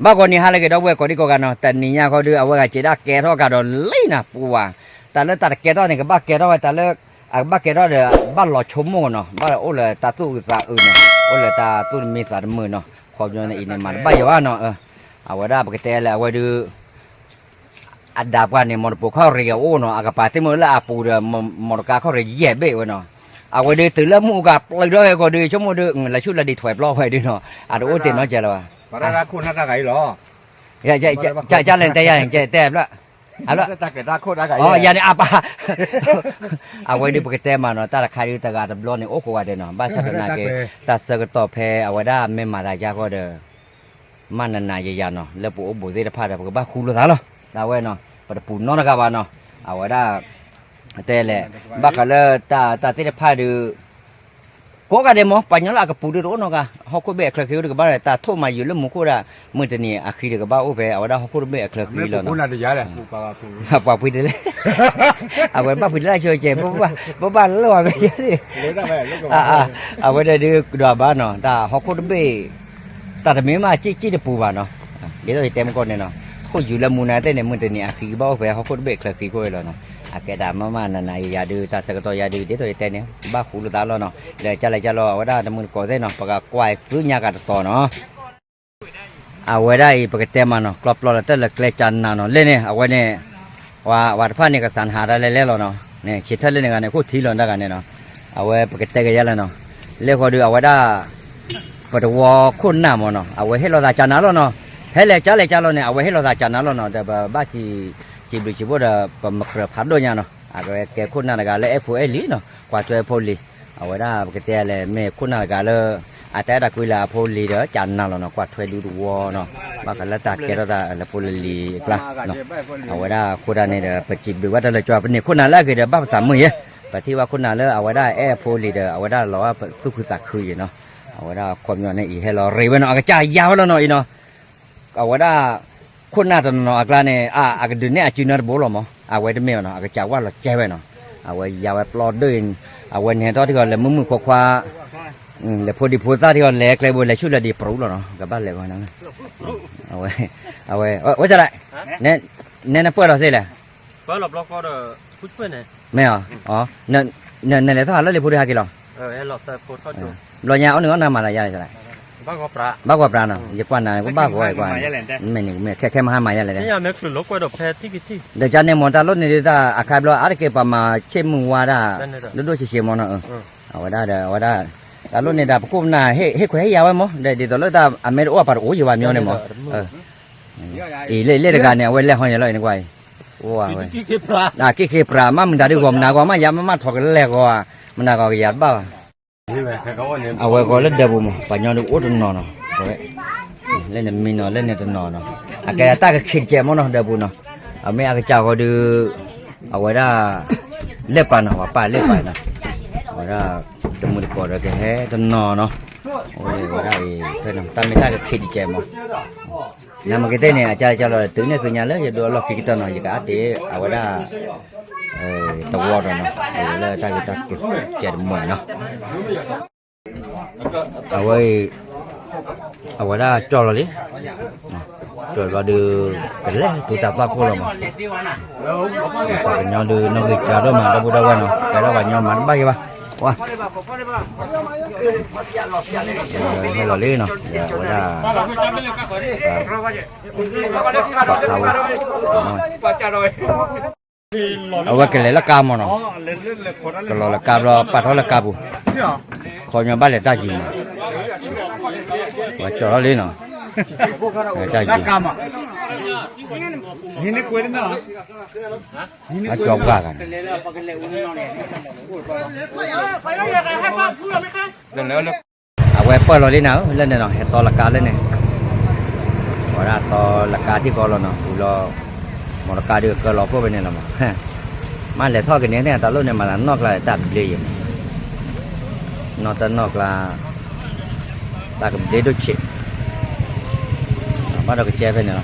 บ้าคนนี้ฮาเลยก็ดอกเว้ยคนนี้ก็กันเนาะแต่นี่เนี่ยเขาดูเอาไว้เจด้าแกท่อกันดอนเลยนะปัวแต่เลิกตัดแกท่อเนี่ยก็บ้าแกท่อไว้แต่เลิกบ้าแกท่อเด้อบ้านหล่อชมโมเนาะบ้านโอ้เลยตาตู้ตาเนาะโอ้เลยตาตู้มีสารมือเนาะความยนในอินในมันบ้าอย่าว่าเนาะเอาไว้ได้ปกติแล้วเอาไว้ดูอันดับกันเนี่ยมันปลูกข้าวเรียวโอ้เนาะอากาศที่มันละอาปูเด้อมันกาข้าวเรียแย่เบ้เนาะเอาไว้ดูตื่นแล้วมูกับเลยด้วยก็ดูชั่วโมงดูละชุดละดีถอยปล้อไว้ดูเนาะอาจจะโอ้เต็มเนาะเจ้าละ ปลาคุณน่าจะไงหรอจะเล่นแต่ยังจะแต่ละเอาละ ตาเกิดตาโคตรตาไง อ๋อยันนี่apaเอาไว้ดูปกติมาเนาะตาละใครดูตากาตบล้อนี่โอ้ก็ว่าเด้เนาะบ้านสัตว์นาเกตาเสกต่อแพเอาไว้ได้ไม่มาได้ยาก็เด้อมันนานๆยาเนาะแล้วปู่บุเรพาได้ปกบ้าคูลซะเนาะดาไว้เนาะปะปูนอนกะว่าเนาะเอาไว้ได้แต่แหละบ้าก็เลยตาเตพาดูก็กันเดมอปัญญาละกับปูดูโรนกะฮอกเบะเคลคิวดูกับบ้านตาโทมาอยู่แล้วมุกูระมื้อตะนี้อะคีดูกับบ้าโอเปเอาดาฮอกเบะเคลคิวแล้วเนาะ ปูน่าจะยาเลยปูปลาปู ปาพูดเลยเอาไว้บ้าพูดได้ช่วยเจ็บบ้าแล้วว่าไม่เยอะดิ เลยได้ไหมลูก เอาไว้ได้ดูดอกบ้านเนาะตาฮอกเบะตาทำไมมาจี้ได้ปูบ้านเนาะเดี๋ยวเราเต็มก่อนเนี่ยเนาะเขาอยู่ละมูนาแต่เนี่ยมื้อตะนี้อะคีบ้าโอเปฮอกเบะเคลคิวก็แล้วเนาะอาแกดามานานายาดูตาสกตอยาดูเดี๋ยวตัวเต็มเนี่ยบ้าคูลตาแล้วเนาะเลยจะรอว่าได้แต่มึงก่อได้เนาะปากกวายฟื้นยากาต่อเนาะเอาไว้ได้ปกติมาเนาะกรอบรอแล้วแต่ละเกลจันนาเนาะเล่นเนี่ยเอาไว้เนี่ยว่าพานี่ก็สันหาได้แล้วเนาะเนี่ยคิดท่าเล่นกันเนี่ยคู่ทีหล่นได้กันเนี่ยเนาะเอาไว้ปกติก็ยันแล้วเนาะเลี้ยงเขาดูเอาไว้ได้ปะวัวคนหน้ามันเนาะเอาไว้ให้เราได้จันนาแล้วเนาะให้เลยจ้าแล้วเนี่ยเอาไว้ให้เราได้จันนาแล้วเนาะแต่บ้าจีบจีบว่าปมกระพัดด้วยเนาะอะไรแกคนนั้นก็เลยเอฟเอลีเนาะกว่าตัวเอฟลีเอาไว้ได้ปกติเลยแม่คนนั้นก็เลยอาแต่ได้คุยละพลีเด้อจันนั่นเนาะกว่าตัวดูวัวเนาะบางครั้งละตาแกเราได้ละพลีกล้าเนาะเอาไว้ได้คนนั้นเนี่ยไปจีบดูว่าแต่ละจอบเนี่ยคนนั้นละคือเด้อบ้าสามมือเยอะแต่ที่ว่าคนนั้นเลยเอาไว้ได้เอฟลีเด้อเอาไว้ได้เราว่าทุกคือตักคุยเนาะเอาไว้ได้ความยาวในอีให้เราเรียบเนาะกระจายยาวแล้วเนาะอีเนาะเอาไว้ได้คนน่าจะเนาะกล้าเนี่ยอากาศเนี่ยจีนร์โบลมั้งเอาไว้ได้ไหมเนาะอากาศว่าเราแจ้ไว้เนาะเอาไว้ยาวไว้ปลอดด้วยเอาไว้เนี่ยตอนที่ก่อนเลยมือคว้าเลยพอดีพูดตาที่ก่อนเล็กเลยบุญเลยชุดเลยดีปรุแล้วเนาะกับบ้านเลยก่อนนั่นเอาไว้ว่าจะไรเนี่ยเปิดเราสิเลยเปิดหลบล็อกก็เด้อพูดเพื่อนเนี่ยไม่อ๋อเนี่ยเลยถ้าเราเลยพูดได้กี่หรอหลบแต่พูดเข้าจูเราเนี่ยเอาเนื้อน้ำมาอะไรยังไงสิบ้ากว่าปลาเนาะอย่ากว่านะก็บ้ากว่าไม่หนึ่งไม่แค่มาหามาอย่างไรเนี่ยนี่ยังไม่คือล็อกไว้ดอกแพทที่กี่ที่เดี๋ยวจะเนี่ยมองตาลดนี่ได้อาคารเราอะไรเกี่ยวกับมาเชื่อมือว่าได้ดูเชื่อมองเนาะเอาไว้ได้ตาลดนี่ได้พวกน่ะให้คุยให้ยาวไว้มั้งเดี๋ยวตอนนั้นตาอเมริกาปาร์โอ้ยว่ามีอะไรมั้งอีเล่กันเนี่ยไว้เล่ห้อยอะไรนี่กว่าว้าวกี่ปลามามันได้ดีกว่ามันน่ากว่ามายามาถกเล่กว่ามันน่ากว่าหยาดบ้าเอาไว้ก็เล่นเดบุมั้งปัญญาดูอุดนอนเนาะเล่นมีเนาะเล่นเนี่ยตัวนอนเนาะอาแกตาก็คิดเจมั้งเนาะเดบุเนาะเอาไม่อาแกจ้าก็ดูเอาไว้ได้เล็บปานเนาะว่าป้าเล็บปานเนาะเอาไว้ได้จมูกก็ได้แค่ตัวนอนเนาะโอ้ยไว้ได้เพื่อนตาไม่ตาก็คิดเจมั้งนั่นมันก็เต้เนี่ยจ้าเราตื่นเนี่ยตื่นยังเลยจะดูเราคิดตัวเนาะอย่างก็อาเอาไว้ได้ตัวเนาะแล้วตาก็คิดเจมั้งเนาะเอาไว้ได้จอดเลยจอดว่าดูกันเลยตัวตาปลาโคลมาแต่ย้อนดูน้องกิจการด้วยมันเราบุได้วันเนาะแต่เราวันย้อนมันบ้ากี่บ้าว้าให้เราเล่นเนาะเอาไว้ได้เอาไว้กันเลยละกามเนาะก็รอละกามรอปัดเขาละกาบุคอยย้อนบ้านเลยได้จริงว่าจอดเลยเนาะได้จริงนี่คุยได้เนาะมาจอบว่ากันเอาไว้เปิดเราเลยเนาะเล่นเนาะเห็ดตอละกาเล่นเนี่ยว่าตอละกาที่ก็เราเนาะกูรอมรกาเดือดก็รอพวกไปเนี่ยเรามาเลยทอดกันเนี่ยตอนรุ่นเนี่ยมานอกเลยตัดเลยนอกแต่นอกละตัดกับเด็ดดุชิมาเราก็เจ็บไปเนี่ย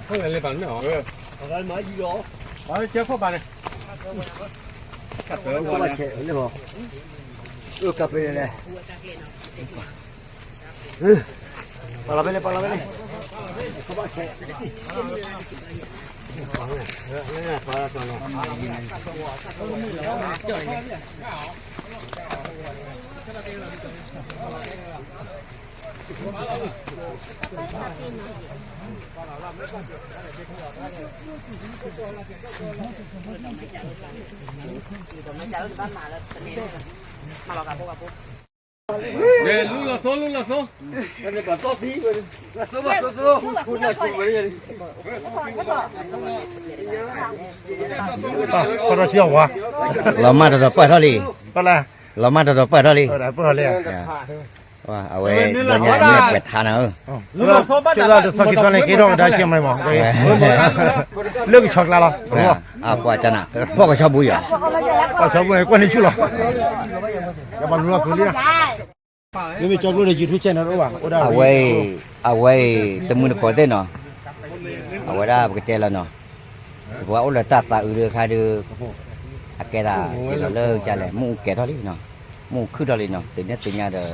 không là lên bắn nhỏ cơ Rồi mở gì đó. nói chết không bạn này cắt tới Có bà trẻ nữa hả? Cà phê này. Para bên này. Có bà trẻ. về lúc là số Cái này còn tốt tí rồi. Tốt. Cút này cút với đi. Có đó chiều quá. เรามาตัวเปิดเท่าไหร่ Có là เรามาตัวเปิดเท่าไหร่ ở đấy bữa liền. ว่าเอาไว้เรื่องนี้เนี่ยเป็ดทานเออ Chưa là được sau khi con này cái đó đã xem mày mỏ. Lương chọc là lo. Đúng không? อ่ากว่าจะน่ะพวกก็ชอบบุยอ่ะ Có cháu vừa quan đi chú lo. Các bạn luôn cứ liền. Nếu mình cho luôn để YouTube channel đó à? เอาไว้ตะมือก่อนเด้เนาะเอาไว้ได้ปกติแล้วเนาะว่าอุลตาตาอือคาดืออาแกดาเราเลิกจะแหละมูแกเท่านี้เนาะมูคือเท่านี้เนาะแต่เนี่ยตัวเนี้ยเด้อ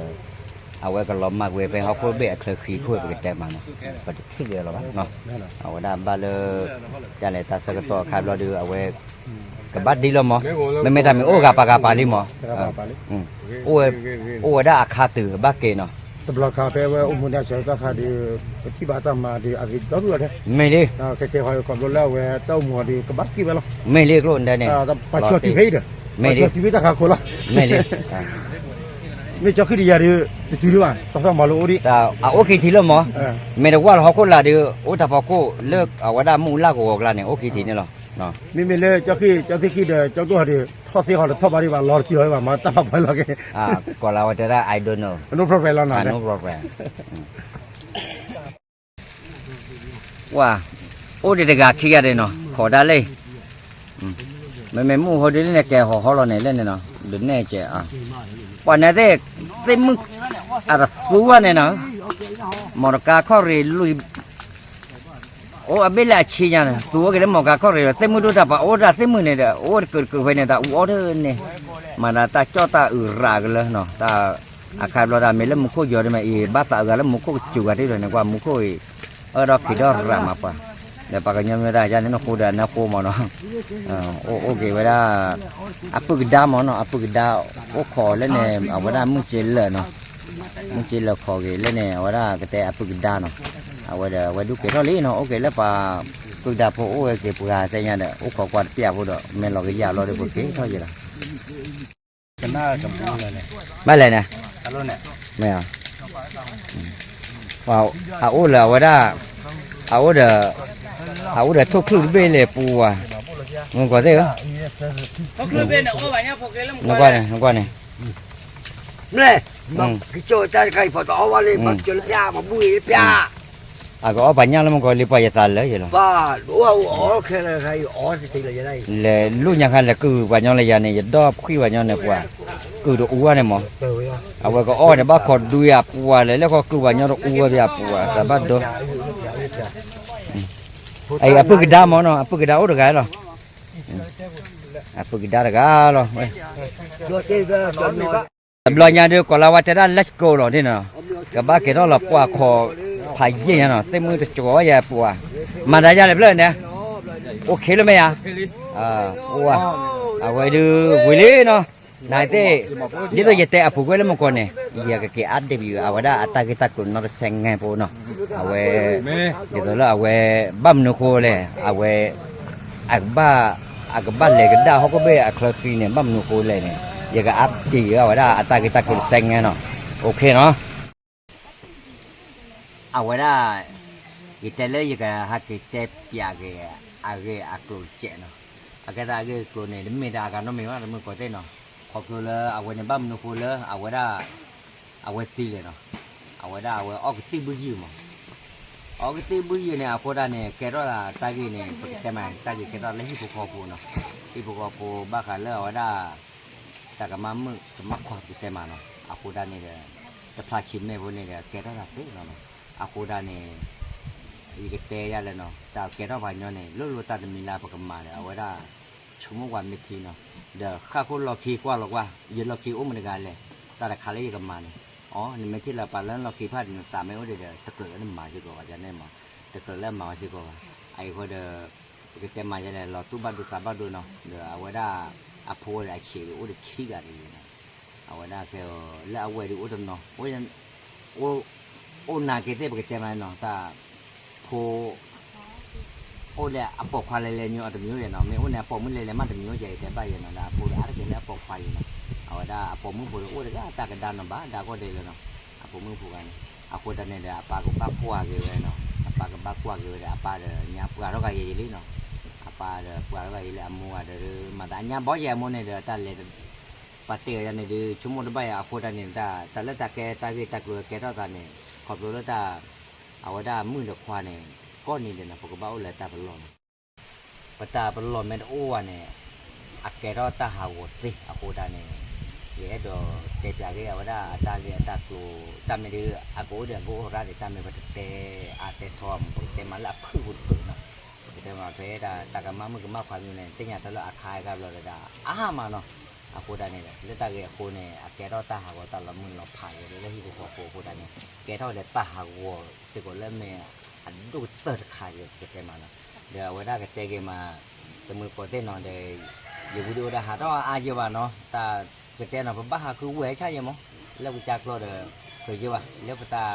เอาไว้ก็ล้อมมากเว้ยไปเฮาก็เบะเคยขี้คุยปกติมาเนาะปกติเดียวหรอวะเนาะเอาไว้ได้บาเลจะแหละตาสกตอคาบเราดือเอาไว้กับบัดดีแล้วมั้งไม่ทำโอ้กะปาลิมั้งโอ้ได้อาคาตือบักเกเนาะ Tập lọc cà phê với ông muốn chơi các khá đi khi bà tâm mà đi ăn thịt đó rồi đấy. ไม่ดิ Cái hỏi còn rồi lao về tao mùa đi cái bắt kia vậy lo. ไม่เรียกรุ่นได้เนี่ย Ta phải cho TV được. Phải cho TV ta khá khổ lắm. ไม่เรียก Nếu cho khi đi ra đi từ từ mà tao ra mà lỗ đi. แต่โอเคทีแล้วมั้งไม่ได้ว่าเขาคนละเดียวโอ้ถ้าพอกูเลิกเอาว่าได้มูลากออกแล้วเนี่ยโอเคทีนี่หรอเนาะ Mình lên cho khi để cho tôi đi thoát xe họ là thoát bà đi và lo chi hỏi mà ta phải lo cái. ก่อนเราจะได้ I don't know No problem lo nào. no problem ว่าโอ้เด็กๆขี้กันเลยเนาะขอได้เลยไม่มูเขาได้เล่นแกเขาเราเนี่ยเล่นเนาะเดินแน่แกวันนี้เด็กเต็มมึงอะไรฟูวะเนี่ยเนาะมรกาข้อเรียลุยโอ้อเบลล่าชี้ยันตัวก็เลยมองกันเขาเรียเต็มมือดูแต่ปะโอ้ได้เต็มมือเนี่ยโอ้เกิดไปเนี่ยแต่โอ้เธอเนี่ยมันตาจ้อตารากเลยเนาะตาอาคารเราได้ไม่เล่นมุกโคยอดมาอีบ้าตากันแล้วมุกโคจูกันที่เลยเนี่ยกว่ามุกโคเราคิดว่ารามาปะเดี๋ยวปากยังไม่ได้ยันนี่น้องโคดาน้องโคมาเนาะโอเคเวลาอัปปึกดามเนาะอัปปึกดาโอ้ขอเล่นเนี่ยเอาเวลามึงเจริญเนาะมึงเจริญขอเกเล่นเนี่ยเวลาก็แต่อัปปึกดาเนาะเอาไว้ดูเกล้อลีเนาะโอเคแล้วปะปึกดาพอโอ้เกปุราใช่ยังเนี่ยโอ้ขอกวาดเปียพอดไม่หลอกยาหลอกได้พอเกเท่าไหร่ละ Cái na cầm cái này này. ไม่เลยนะ Cái luôn này. ไม่เอาว้าวเอาโอ้เลยเวลาเอาเด้อทุกคลื่นเบลเลยปูอ่ะมึงก็ได้เหรอ Có cứ bên nào có vậy nha, phục cái lắm. น้องกว่าเนี่ย Này, mà cái chỗ ta cái phải tỏ vào đi, mà chỗ ra mà bùi bia. ก็เอาปัญญาแล้วมันก็รีบไปจะตายเลยเหรอ Và đúng không? Cái này hay thì là vậy đây. เลยลูกยังคันเลยคือปัญญาเลยยันเนี่ยจะดอบคุยปัญญาเนี่ยปัวคือตัวอ้วนเนี่ยมั้งเอาไว้ก็อ้อเนี่ยบ้าขอดูยาปัวเลยแล้วก็คือปัญญาตัวอ้วนยาปัวแต่บ้าดูไอ้ปุ๊กดามเนาะปุ๊กดาโอ้เด็กไงหรอปุ๊กดาเด็กไงหรอ Cho chơi ra cho nó. บลอยางเดียวก็เราว่าจะได้ let's go หรอที่เนาะกับบ้าเกดเราปัวขอพายเยี่ยเนาะเต็มมือจะจ่อยาปัวมาได้ยาเลยเปล่าเนี่ยโอเคเลยไหมอ่ะโอ้ à vậy được vui lên nó này thế đi tới giờ à phụ quên lắm một con này giờ cái ăn thì bị à vậy đó ta cái ta cũng nó xanh ngay phố nó à vậy thì đó là à vậy băm nó khô này à vậy à cái ba lệ cái đào họ có bê à khơi phi này băm nó khô này này giờ cái áp thì à vậy đó ta cái ta cũng xanh ngay nó ok nó à vậy đó cái tên lấy cái hạt cái tép bia cái clone chè nó cái ta cái clone này mình đã cái nó mình mà mình có tên nó họ cứ là à vậy băm nó khô là à vậy đó à vậy tì này nó à vậy đó à vậy cái tì bự gì mà cái tì bự gì này à cô ta này cái đó là ta cái này cái tem này ta cái đó lấy hip hop nó hip hop bác là à vậy đó ta cái mắm khoa cái tem nó à cô ta này cái pha chín này vô này cái đó là tết nó à cô ta này cái tê ra lên nó ta cái đó vài nhỏ này lúc ta mình làm bằng mà ở đây chúng một quan miệt thì nó giờ khá có lò khí qua giờ lò khí ôm mình cái này ta đã khá lấy cái mà này nên mấy thứ là bà lớn lò khí phát nó xả mấy cái để thực lực nó mà chứ có vậy nên mà thực lực là mà chứ có ai có được cái tem mà này lò tu ba đu nó giờ ở đây áp phô lại chỉ để khí cái này ở đây cái là ở đây để nó ô nà cái tem này nó ta phô ô lẽ áp bọc khoai lên như ở tầm dưới nó mấy ô nè bọc mới lên mà tầm dưới vậyแต่ bây giờ nó là phô đã cái là bọc khoai nó ở đây áp bọc mới phô ô đấy ta cái đàn nó bá đã có đây rồi nó áp bọc mới phô cái áp bọc đây này là ba cái bác khoa cái nó ba cái bác khoa cái là ba là nhà khoa nó cái gì đấy nó ba là khoa nó cái là mua rồi mà ta nhà bỏ ra mua này là ta lên bắt tiền này đi chúng một bây áp bọc đây này ta lấy ta cái rồi cái đó ta nàyขอบรู้แล้วเอาไว้ได้มือเด็กควายเนี่ยก้อนนี้เดี๋ยวนะพวกเขาเอาเลยตาเป็นหลอนปัตตาเป็นหลอนไม่ได้อ้วนเนี่ยอักแกรอตาหาวสิอาโคดาเนี่ยเดี๋ยวเดี๋ยวเตะจากที่เอาไว้ได้ตาเรียตาตูตาไม่ดื้ออาโกเดี๋ยวโกราเดี๋ยวตาไม่ปัตเตอาเตทอมเตมันละพื้นพื้นนะเดี๋ยวมาเตะตากระมังมือกระมังความอยู่เนี่ยเตะเนี่ยตลอดอาคายกันเลยได้มาเนาะอาโคดาเนี่ยแล้วตาเกโคเนี่ยอักแกรอตาหาวตาละมือเราผ่ายเลยแล้วที่พวกเขาโคดาเนี่ยแกเท่าเด็ดตาหาวสิคนเล่นเนี่ยอันดูเติร์ดขายเลยแกมาเนาะเดี๋ยวเวลาแกเตะมาแต่มือปกติเนาะเดี๋ยวอยู่วิดีโอได้หาต้องอาเยอะเนาะแต่แกเตะเนาะผมบ้าคือเวชใช่ยังมั้งแล้วกูจักรอเดี๋ยวเคยเยอะแล้วตา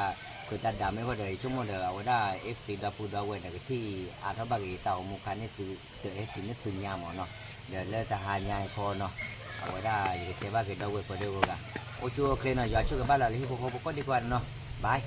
เคยตัดดำไม่พอเดี๋ยวชั่วโมงเดี๋ยวเอาได้เอฟซีดาปูดาวเวเนี่ยที่อาทับบางทีเต่ามุคันนี่คือเจอเอฟซีนี่ถึงยามเนาะเดี๋ยวแล้วจะหายายพอเนาะเอาไว้ได้อยู่เตะบ้านเกิดดาวเวพอเดียวกันโอ้ชัวร์เคลนเนาะอย่าช่วยกันบ้านเราเลยที่พวกเขาบอกดีกว่าเนาะบาย